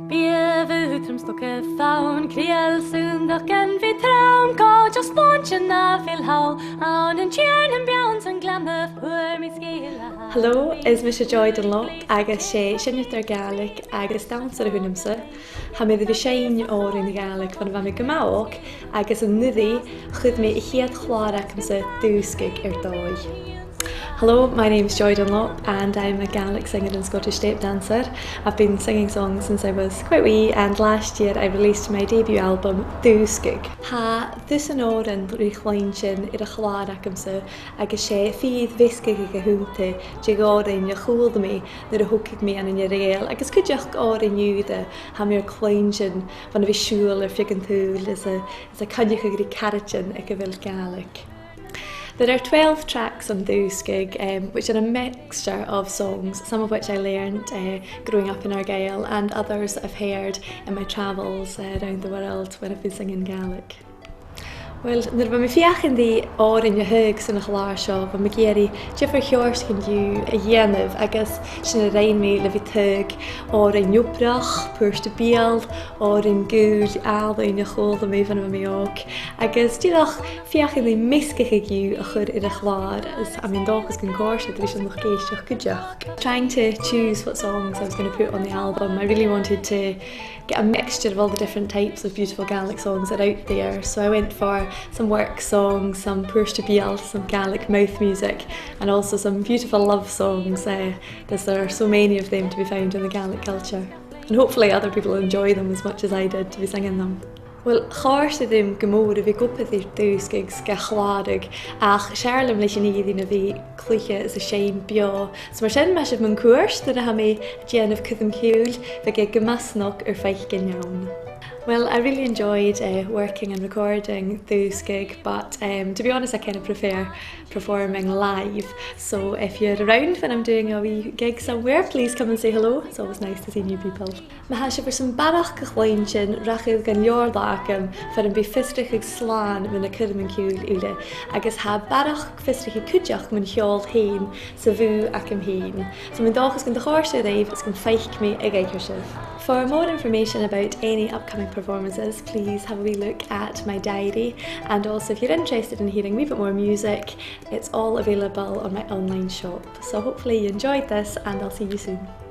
Beavutrums stokke faun, kriel sundaken vi traum, ga just launchen na fil haul, on and cheern and bounce and glamour for me skila. Hello, is Mr. Joy Dunlop, agus sé Scottish Gaelic agus dancer hunamsa. Ha mi the shine or in the Gaelic van van mi gemaok, agus an nidhi chud me hiad chlárakmsa Dùsgadh dói. Hello, my name is Joy Dunlop and I'm a Gaelic singer and Scottish step dancer. I've been singing songs since I was quite wee, and last year I released my debut album, Dùsgadh. Ha this an oren richleinshin ir a chlárakmsa agus sé fiad viscig a húnta jigorin ja chulda me nir a hookig me an in your rail agus cudjach orin jude ha mir kleinshin van a visual or figan thul is a cudjach a gri carachin ag a vil Gaelic. There are 12 tracks on Dùsgadh, which are a mixture of songs, some of which I learned growing up in Argyll and others I've heard in my travels around the world when I've been singing Gaelic. Well, nuair ba mi fiachan dí áir in hug san na chláir seo, ba mi géirí difar cheors cin dú a dhéanamh agus sin a rain mi le bhí tug áir in niobrach, puirste bíald, áir in gúil alba in a chóilda mi fan mi óg. Agus díach fiachan dí miscacha giú a chur ar a chláir as a min dóchas gan cóirse drí sin noch géisteach goideach. Trying to choose what songs I was going to put on the album, I really wanted to get a mixture of all the different types of beautiful Gaelic songs that are out there. So I went for some work songs, some puirste bíald, some Gaelic mouth music, and also some beautiful love songs, because there are so many of them to be found in the Gaelic culture. And hopefully other people enjoy them as much as I did to be singing them. Well, cháirsta dim gomór a bhí gopad i'r Dùsgadh ga chládag ach searlam leis an iad na bhí clúiche is a séin bio. So mar sin meisih man cuairt duna ha mé déanamh cudum ciúil bheith ag gomasnach ar feich gin jaun. Well, I really enjoyed working and recording Dùsgadh, but to be honest I kind of prefer performing live. So if you're around when I'm doing a wee gig somewhere, please come and say hello. It's always nice to see new people. Ma ha sé for some barach gachleinshin rachid gan jordacham for an be fistrich ag slán when a cudum an ciúil ule, agus ha barach fistrich ag cudjach mun cheol hain sa bhú ac am hain. So min dachas gan de chóirse raibh is gan feich me ag eicersih. For more information about any upcoming performances, please have a wee look at my diary, and also if you're interested in hearing a wee bit more music, it's all available on my online shop. So hopefully you enjoyed this and I'll see you soon.